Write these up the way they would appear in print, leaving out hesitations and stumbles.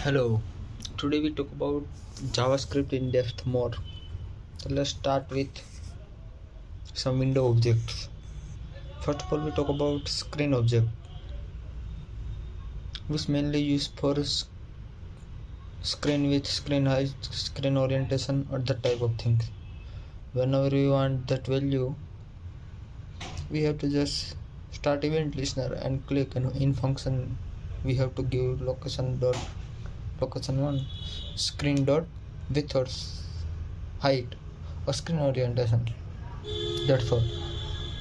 Hello, today we talk about JavaScript in depth more. So let's start with some window objects. First of all, we talk about screen object, which mainly used for screen with screen height, screen orientation, or that type of things. Whenever we want that value, we have to just start event listener and click, and in function we have to give location one screen dot width or height or screen orientation. That's all.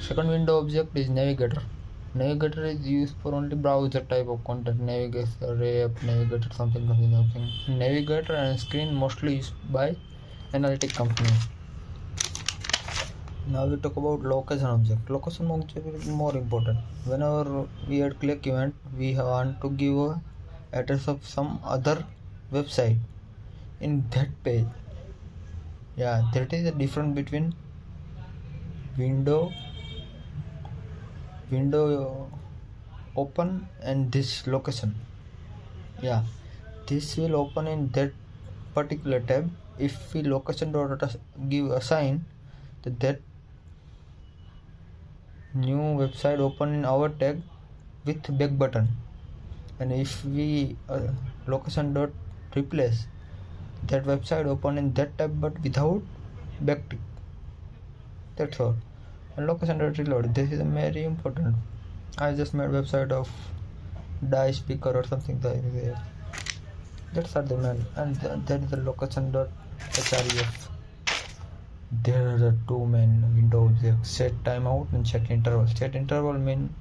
Second window object is navigator. Navigator is used for only browser type of content, navigator, app, navigator, something. Navigator and screen mostly used by analytic companies. Now we talk about location object. Location object is more important. Whenever we add click event, we want to give a address of some other website in that page. Yeah, that is the difference between window open and this location. Yeah, this will open in that particular tab. If we location dot give assign that new website open in our tag with back button, and if we location dot replace that website open in that tab but without back tick. That's all. And location dot reload, this is very important. I just made website of die speaker or something like that. That's are the main, and that is the location dot href. There are the two main window objects: set timeout and set interval. Set interval mean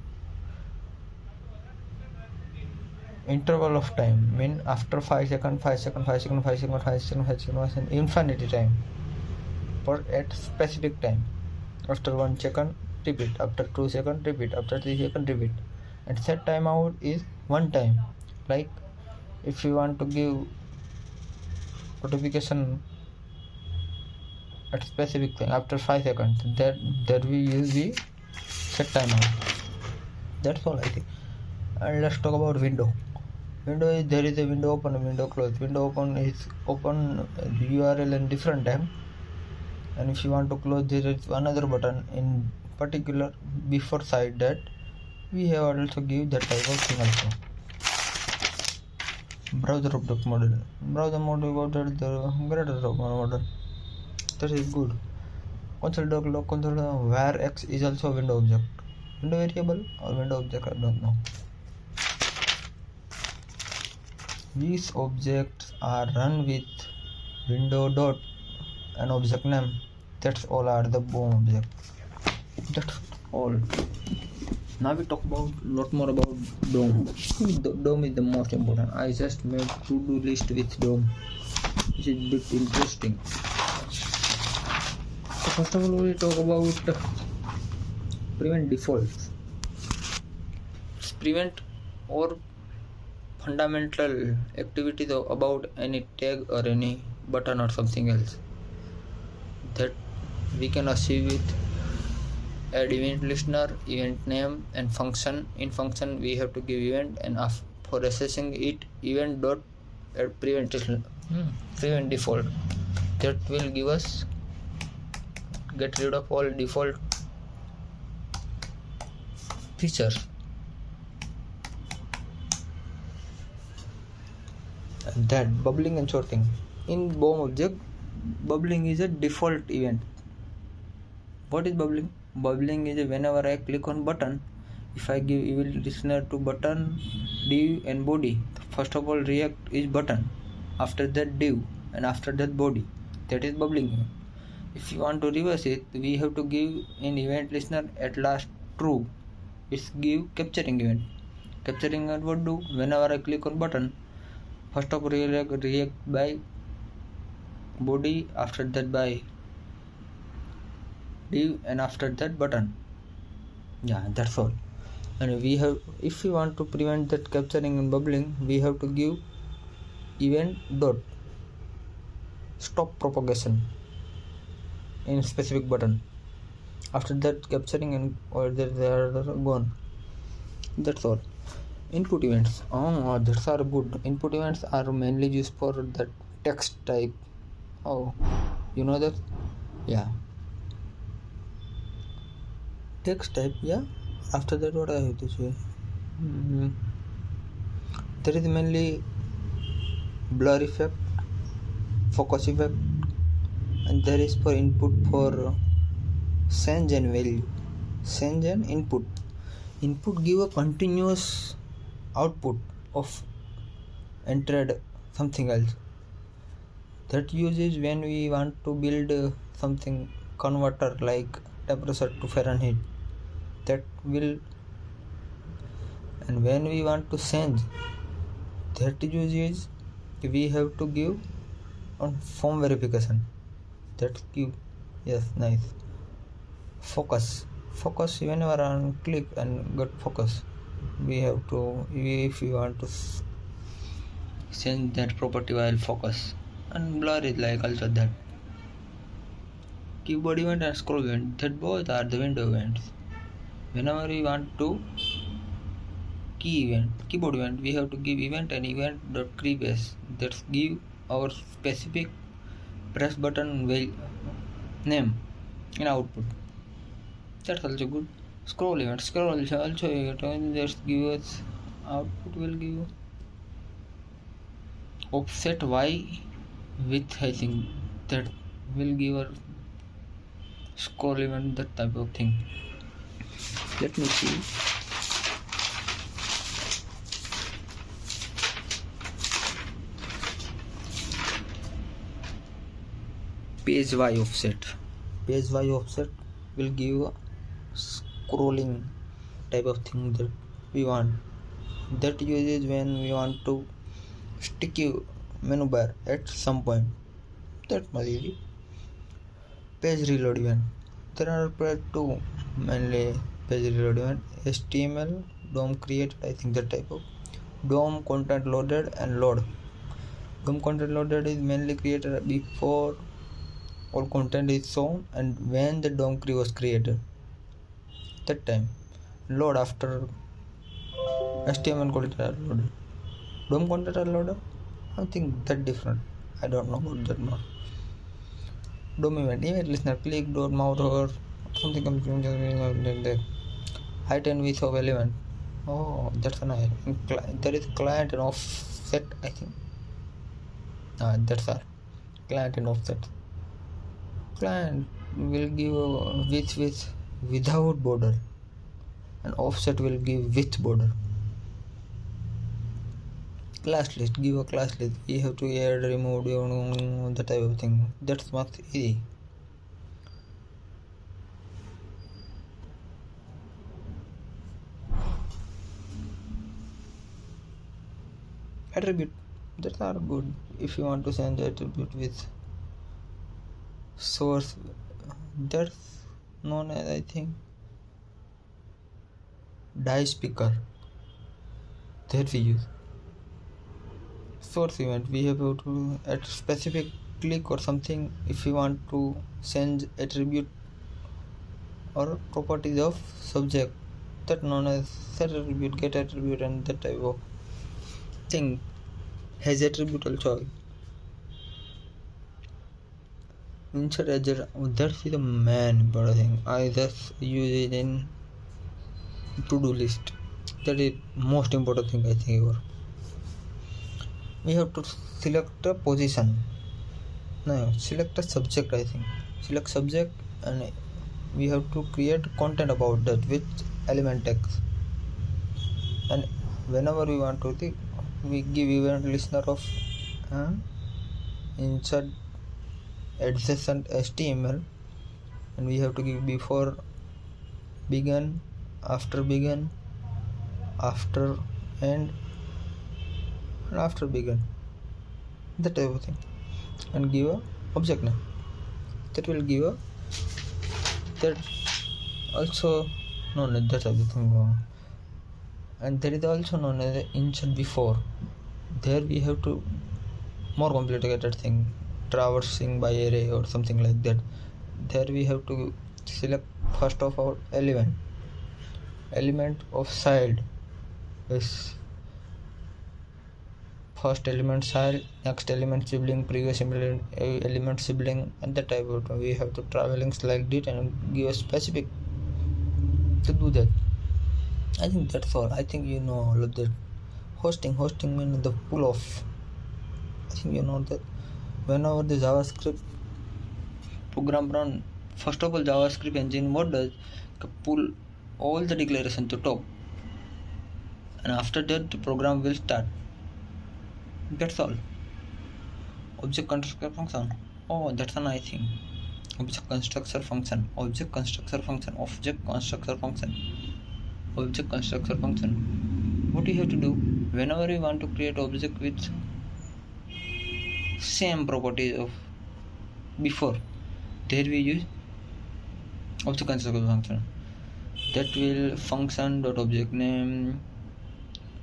interval of time, mean after 5 seconds, 5 seconds, 5 seconds, 5 seconds, 5 seconds, 5 seconds, and infinity time, but at specific time. After 1 second, repeat. After 2 seconds, repeat. After 3 seconds, repeat. And set timeout is one time. Like if you want to give notification at specific time after 5 seconds, that we use the set timeout. That's all I think. And let's talk about window. Window is there is a window open and window close. Window open is open URL in different time, and if you want to close, there is another button in particular before side that we have also give that type of thing also. Browser object model. Browser model about the greater model. That is good. Console where x is also window object. Window variable or window object, I don't know. These objects are run with window dot and object name. That's all are the BOM object. That's all. Now we talk about lot more about DOM. DOM is the most important. I just made to-do list with DOM, which is a bit interesting. So first of all, we talk about prevent defaults. Prevent or fundamental activities about any tag or any button or something else that we can achieve with add event listener, event name, and function. In function we have to give event, and for accessing it, event dot add prevent default. That will give us get rid of all default features. And that bubbling and sorting. In BOM object, bubbling is a default event. What is bubbling? Bubbling is whenever I click on button, if I give event listener to button, div and body. First of all, react is button, after that div, and after that body. That is bubbling. If you want to reverse it, we have to give in event listener at last true. It's give capturing event. Capturing event what do? Whenever I click on button, first of all react by body, after that by div, and after that button. Yeah, that's all. And we have, if we want to prevent that capturing and bubbling, we have to give event dot stop propagation in specific button. After that capturing and or they are gone. That's all. Input events. Oh, that's are good. Input events are mainly used for the text type. Oh, you know that? Yeah. Text type. Yeah. After that, what I have to say? Mm, there is mainly blur effect, focus effect, and there is for input for change and value. Change and input. Input give a continuous output of entered something else. That uses when we want to build something converter like temperature to Fahrenheit. That will, and when we want to change, that uses we have to give on form verification. That give, yes, nice. Focus whenever on click and get focus. We have to, if we want to change that property while focus, and blur is like also that. Keyboard event and scroll event, that both are the window events. Whenever we want to keyboard event, we have to give event and event.keybase that give our specific press button name in output. That's also good. Scroll event, scroll also just give us output will give offset y width. I think that will give a scroll event, that type of thing. Let me see. Page y offset. Page y offset will give a scrolling type of thing that we want. That uses when we want to stick you menu bar at some point. That's much easy. Page reload event. There are two mainly page reload event. HTML DOM created, I think that type of DOM content loaded and load. DOM content loaded is mainly created before all content is shown and when the DOM tree was created. That time. Load after HTML content are loaded. DOM content are loaded. I think that different. I don't know about that more. DOM event listener click dot mouse or something like that. Height and width of element. Oh, that's nice. There is client and offset, I think. That's all. Client and offset. Client will give a width without border, and offset will give with border. Class list, give a class list. We have to add, remove, that type of thing. That's much easy. Attribute, that are good if you want to send the attribute with source. That's known as, I think, die speaker that we use. Source event, we have to at specific click or something if we want to send attribute or properties of subject, that known as set attribute, get attribute, and that type of thing has attribute also. Insert edge, that's the main important thing. I just use it in to-do list. That is most important thing, I think. We have to select a position. No, select a subject, I think. Select subject and we have to create content about that with element text. And whenever we want to think, we give event listener of insert adjacent HTML, and we have to give before begin, after begin, after end, and after begin, that type of thing, and give a object name that will give a that also known as that type of thing. And there is also known as insert before. There we have to more complicated thing, traversing by array or something like that. There we have to select first of all element of child is first element child, next element sibling, previous element sibling, and that type of we have to traveling like it and give a specific to do that. I think that's all. I think you know all of that. Hosting means the pull off. I think you know that whenever the JavaScript program run, first of all JavaScript engine what does pull all the declaration to top, and after that the program will start. That's all. Object constructor function. Oh, that's a nice thing. Object constructor function. Object constructor function. Object constructor function. Object constructor function. What you have to do whenever you want to create object with same properties of before, there we use object constructor function. That will function dot object name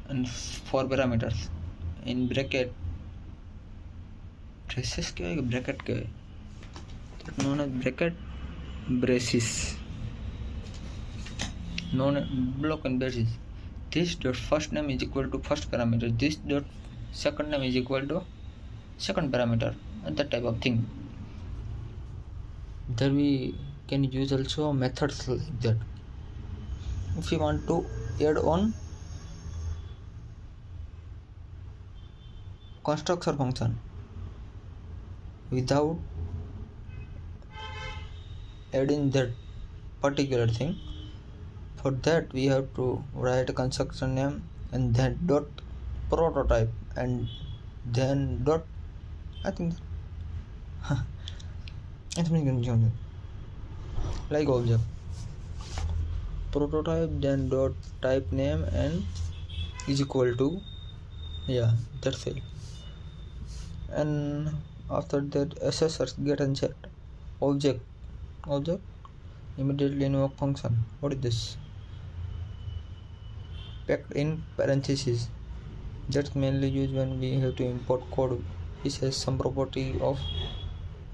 and 4 parameters in bracket braces क्या है bracket क्या है that known as bracket braces known as block and braces. This dot first name is equal to first parameter, this dot second name is equal to second parameter, and that type of thing. There we can use also methods like that. If you want to add on constructor function without adding that particular thing, for that we have to write a constructor name and then dot prototype and then dot I think like object prototype then dot type name and is equal to that's it. And after that SSR get and set object immediately invoke function. What is this? Packed in parentheses. That's mainly used when we have to import code which has some property of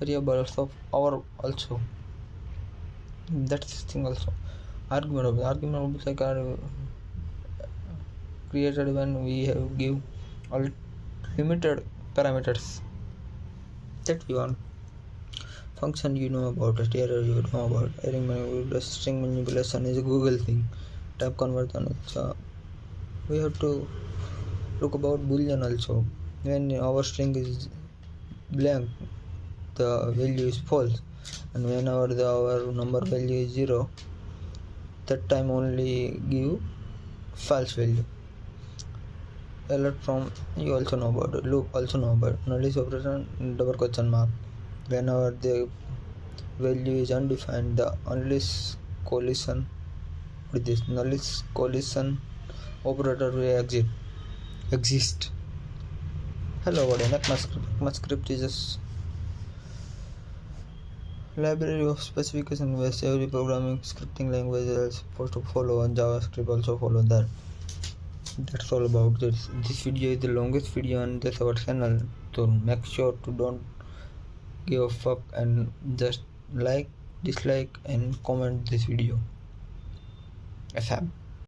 variables of our also. That's thing also. Argument objects like are created when we have give all limited parameters that we want. Function you know about it, error you know about, array manipulation, string manipulation is a Google thing, type conversion also. We have to look about boolean also. When our string is blank the value is false, and whenever our number value is 0, that time only give false value. Alert from you also know about it. Loop also know about it. Null is operation double question mark. Whenever the value is undefined, the unless collision with this null is collision operator will exist. Hello, what ECMAScript is a library of specification where every programming scripting language is supposed to follow, and JavaScript also follow that. That's all about this. This video is the longest video on this our channel, so make sure to don't give a fuck and just like, dislike and comment this video. ASAP.